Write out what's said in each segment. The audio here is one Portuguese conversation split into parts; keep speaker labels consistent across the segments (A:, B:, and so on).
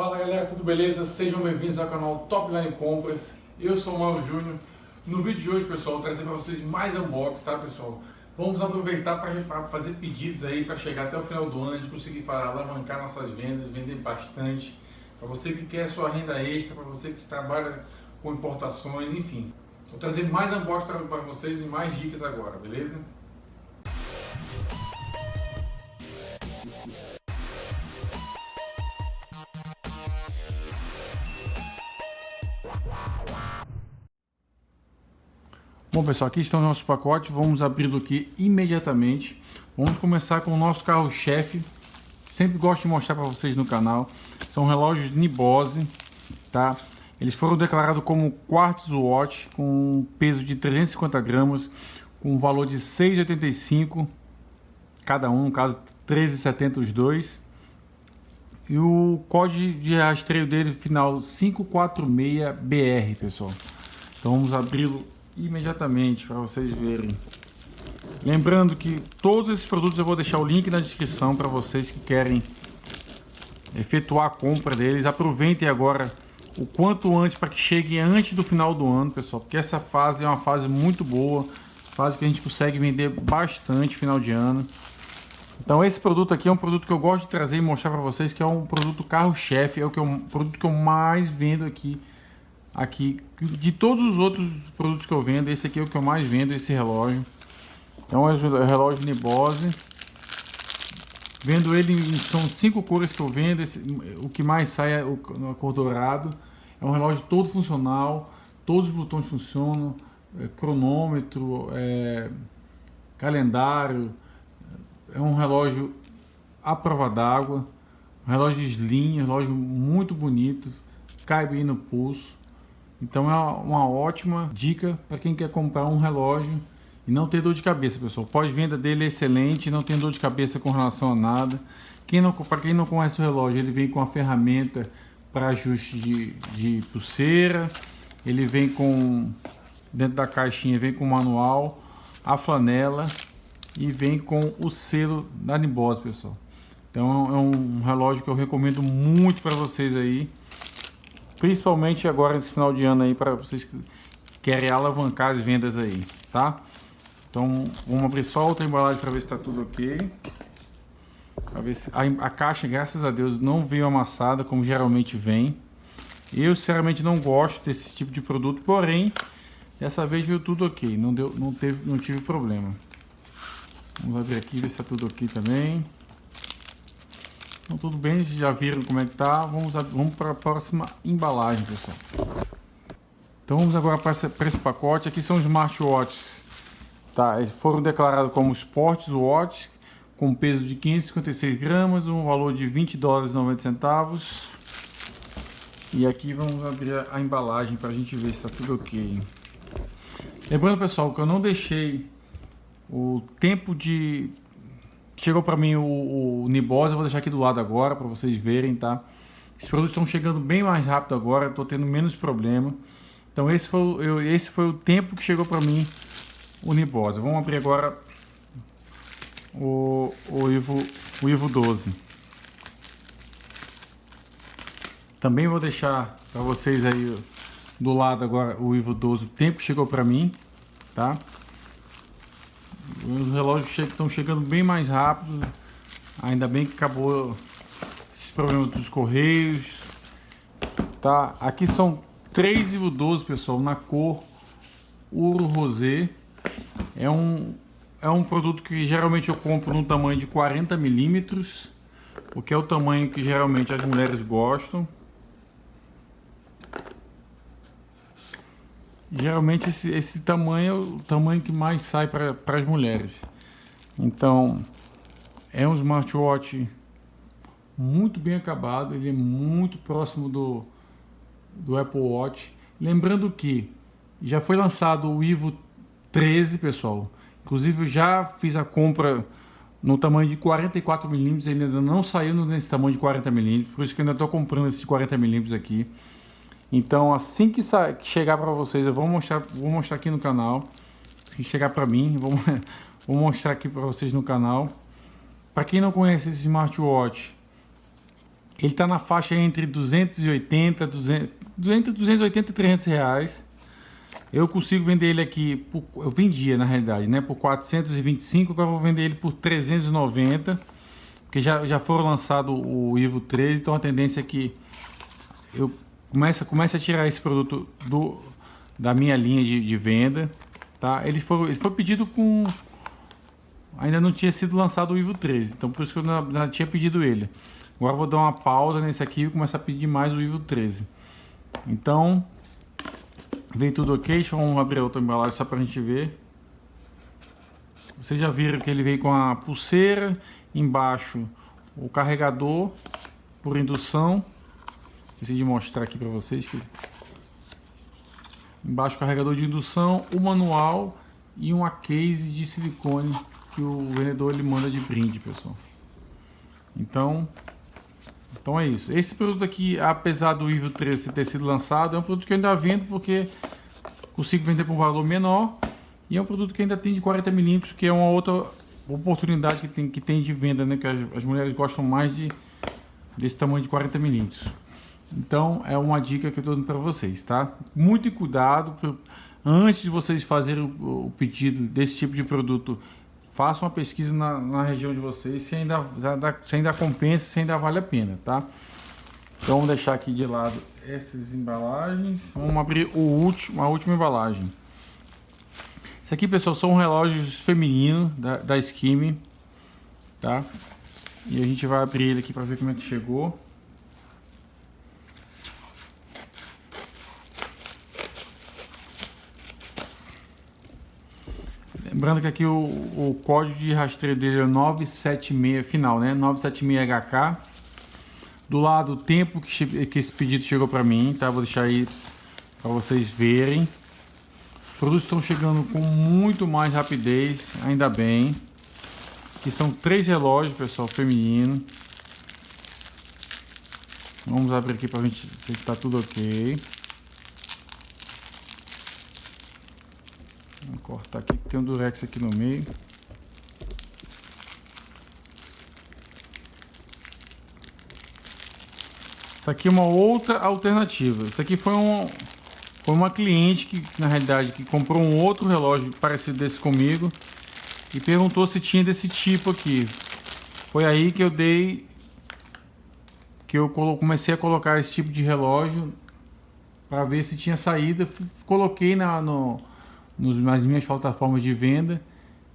A: Fala galera, tudo beleza? Sejam bem-vindos ao canal Topline Compras. Eu sou o Mauro Júnior. No vídeo de hoje, pessoal, vou trazer para vocês mais unboxing, tá, pessoal? Vamos aproveitar para fazer pedidos aí para chegar até o final do ano, a gente conseguir alavancar nossas vendas, vender bastante. Para você que quer sua renda extra, para você que trabalha com importações, enfim. Vou trazer mais unboxing para vocês e mais dicas agora, beleza? Bom pessoal, aqui estão os nossos pacotes, vamos abri-lo aqui imediatamente. Vamos começar com o nosso carro-chefe, sempre gosto de mostrar para vocês no canal. São relógios Nibose, tá? Eles foram declarados como Quartz Watch, com um peso de 350 gramas, com um valor de R$ 6,85 cada um, no caso R$ 13,70 os dois. E o código de rastreio dele final 546BR, pessoal. Então vamos abri-lo imediatamente para vocês verem. Lembrando que todos esses produtos eu vou deixar o link na descrição para vocês que querem efetuar a compra deles. Aproveitem agora o quanto antes para que chegue antes do final do ano, pessoal, porque essa fase é uma fase muito boa, fase que a gente consegue vender bastante final de ano. Então esse produto aqui é um produto que eu gosto de trazer e mostrar para vocês, que é um produto carro-chefe, é o produto que eu mais vendo aqui de todos os outros produtos que eu vendo. Esse aqui é o que eu mais vendo, esse relógio. Então é o relógio Nibose. Vendo ele, são 5 cores que eu vendo. O que mais sai é a cor dourado. É um relógio todo funcional, todos os botões funcionam, cronômetro, calendário. É um relógio à prova d'água, um relógio slim, um relógio muito bonito, cai bem no pulso. Então é uma ótima dica para quem quer comprar um relógio e não ter dor de cabeça, pessoal. Pós-venda dele é excelente, não tem dor de cabeça com relação a nada. Para quem não conhece o relógio, ele vem com a ferramenta para ajuste de pulseira. Ele vem com, dentro da caixinha, vem com o manual, a flanela e vem com o selo da Nibose, pessoal. Então é um relógio que eu recomendo muito para vocês aí. Principalmente agora nesse final de ano aí, para vocês que querem alavancar as vendas aí, tá? Então vamos abrir só outra embalagem para ver se está tudo ok. Pra ver se a caixa, graças a Deus, não veio amassada como geralmente vem. Eu sinceramente não gosto desse tipo de produto, porém dessa vez veio tudo ok, não tive problema. Vamos abrir aqui, ver se está tudo ok também. Então, tudo bem, já viram como é que tá. Vamos para a próxima embalagem, pessoal. Então vamos agora para esse pacote. Aqui são os smartwatches, tá? Eles foram declarados como Sports Watch, com peso de 556 gramas, um valor de $20,90. E aqui vamos abrir a embalagem para a gente ver se está tudo ok. Lembrando, pessoal, que eu não deixei o tempo de... Chegou para mim o Nibose, eu vou deixar aqui do lado agora para vocês verem, tá? Esses produtos estão chegando bem mais rápido agora, estou tendo menos problema. Então esse foi o tempo que chegou para mim o Nibose. Vamos abrir agora o Ivo 12. Também vou deixar para vocês aí do lado agora o Ivo 12, o tempo que chegou para mim, tá? Os relógios estão chegando bem mais rápido. Ainda bem que acabou esses problemas dos correios, tá? Aqui são 3 Ivo 12, pessoal, na cor Ouro Rosé. É um produto que geralmente eu compro no tamanho de 40 milímetros, porque é o tamanho que geralmente as mulheres gostam. Geralmente esse tamanho é o tamanho que mais sai para as mulheres. Então é um smartwatch muito bem acabado, ele é muito próximo do Apple Watch. Lembrando que já foi lançado o Ivo 13, pessoal. Inclusive eu já fiz a compra no tamanho de 44 milímetros, ele ainda não saiu nesse tamanho de 40 milímetros, por isso que eu ainda estou comprando esse de 40 milímetros aqui. Então assim que chegar para vocês, eu vou mostrar aqui no canal. Se chegar para mim, vou mostrar aqui para vocês no canal. Para quem não conhece esse smartwatch, Ele tá na faixa entre 280, 280 e 300 reais. Eu consigo vender ele aqui, eu vendia na realidade, né, por 425, agora eu vou vender ele por 390, porque já foram lançado o Evo 13, então a tendência é que eu comece a tirar esse produto da minha linha de venda, tá? Ele foi pedido com... Ainda não tinha sido lançado o Evo 13, então por isso que eu não tinha pedido ele. Agora eu vou dar uma pausa nesse aqui e começar a pedir mais o Evo 13. Então... Veio tudo ok, deixa eu abrir outra embalagem só pra gente ver. Vocês já viram que ele veio com a pulseira, embaixo o carregador por indução. Esqueci de mostrar aqui pra vocês que embaixo o carregador de indução, o manual e uma case de silicone que o vendedor ele manda de brinde, pessoal. Então é isso. Esse produto aqui, apesar do Evo 13 ter sido lançado, é um produto que eu ainda vendo porque consigo vender por um valor menor. E é um produto que ainda tem de 40mm, que é uma outra oportunidade que tem de venda, né? Que as mulheres gostam mais desse tamanho de 40mm. Então é uma dica que eu estou dando para vocês, tá? Muito cuidado, antes de vocês fazerem o pedido desse tipo de produto. Façam uma pesquisa na região de vocês se ainda compensa, se ainda vale a pena, tá? Então vamos deixar aqui de lado essas embalagens. Vamos abrir a última embalagem. Isso aqui, pessoal, são relógios femininos da Skime, tá? E a gente vai abrir ele aqui para ver como é que chegou. Lembrando que aqui o código de rastreio dele é 976 final, né? 976HK. Do lado o tempo que esse pedido chegou para mim, tá? Vou deixar aí para vocês verem. Os produtos estão chegando com muito mais rapidez, ainda bem. Aqui são 3 relógios, pessoal, feminino. Vamos abrir aqui para a gente ver se está tudo ok. Vou cortar aqui, tem um durex aqui no meio. Isso aqui é uma outra alternativa. Isso aqui foi uma cliente que, na realidade, que comprou um outro relógio parecido desse comigo e perguntou se tinha desse tipo aqui. Foi aí que eu comecei a colocar esse tipo de relógio para ver se tinha saída. Coloquei nas minhas plataformas de venda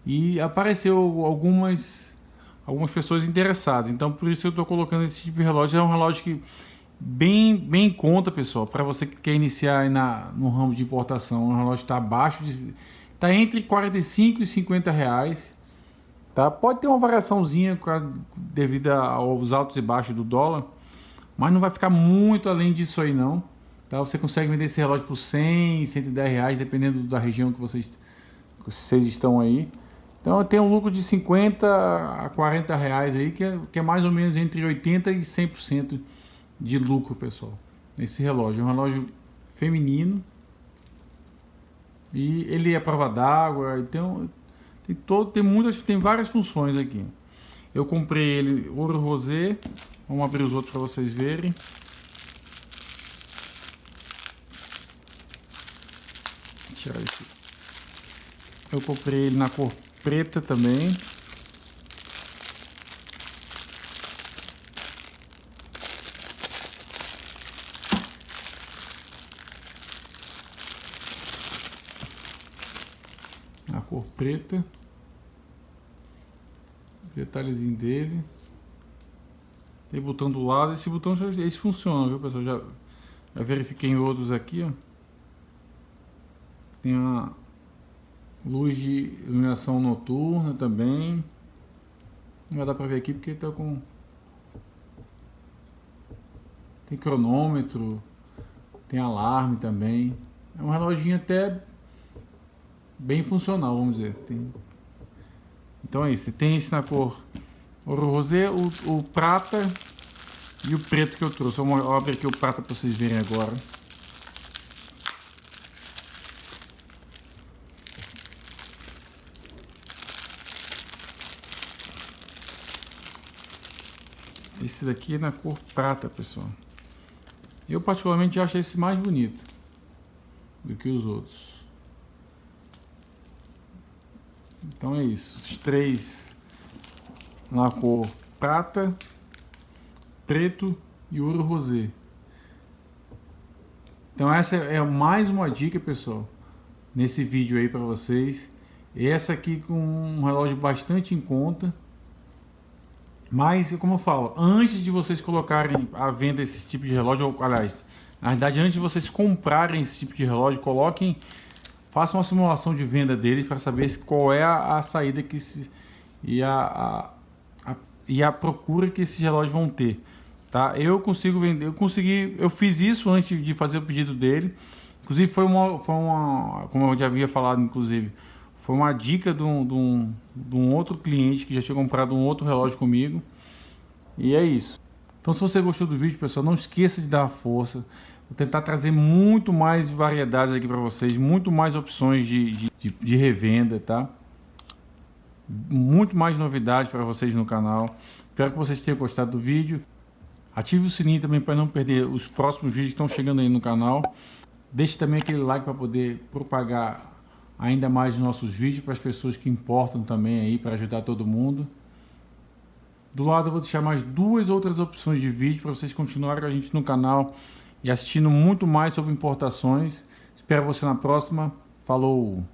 A: e apareceu algumas pessoas interessadas. Então por isso eu estou colocando esse tipo de relógio. É um relógio que bem em conta, pessoal, para você que quer iniciar aí no ramo de importação. O relógio está abaixo está entre 45 e 50 reais, tá? Pode ter uma variaçãozinha devido aos altos e baixos do dólar, mas não vai ficar muito além disso aí não, tá? Você consegue vender esse relógio por 100, 110 reais, dependendo da região que vocês estão aí. Então eu tenho um lucro de 50 a 40 reais aí, que é mais ou menos entre 80 e 100% de lucro, pessoal. Esse relógio é um relógio feminino e ele é prova d'água, então tem várias funções aqui. Eu comprei ele ouro rosé. Vamos abrir os outros para vocês verem. Vou tirar esse. Eu comprei ele na cor preta também. A cor preta, detalhezinho dele, tem botão do lado. Esse botão esse funciona, viu, pessoal? Já verifiquei em outros aqui, ó. Tem a luz de iluminação noturna também. Não vai dar pra ver aqui porque tá com... Tem cronômetro, tem alarme também. É um reloginho até bem funcional, vamos dizer. Então é isso. Tem esse na cor ouro rosé, o prata e o preto que eu trouxe. Vamos abrir aqui o prata para vocês verem agora. Esse daqui é na cor prata, pessoal. Eu particularmente acho esse mais bonito do que os outros. Então é isso. Os três na cor prata, preto e ouro rosé. Então essa é mais uma dica, pessoal, nesse vídeo aí para vocês. Essa aqui com um relógio bastante em conta. Mas, como eu falo, antes de vocês colocarem à venda esse tipo de relógio, ou, aliás, na verdade, antes de vocês comprarem esse tipo de relógio, façam uma simulação de venda deles para saber qual é a saída que e a procura que esses relógios vão ter. Tá? Eu consigo vender, eu fiz isso antes de fazer o pedido dele. Inclusive foi uma, como eu já havia falado, inclusive, foi uma dica de um outro cliente que já tinha comprado um outro relógio comigo. E é isso. Então, se você gostou do vídeo, pessoal, não esqueça de dar força. Vou tentar trazer muito mais variedades aqui para vocês, muito mais opções de revenda, tá? Muito mais novidades para vocês no canal. Espero que vocês tenham gostado do vídeo. Ative o sininho também para não perder os próximos vídeos que estão chegando aí no canal. Deixe também aquele like para poder propagar ainda mais os nossos vídeos para as pessoas que importam também aí, para ajudar todo mundo. Do lado eu vou deixar mais duas outras opções de vídeo para vocês continuarem com a gente no canal e assistindo muito mais sobre importações. Espero você na próxima. Falou!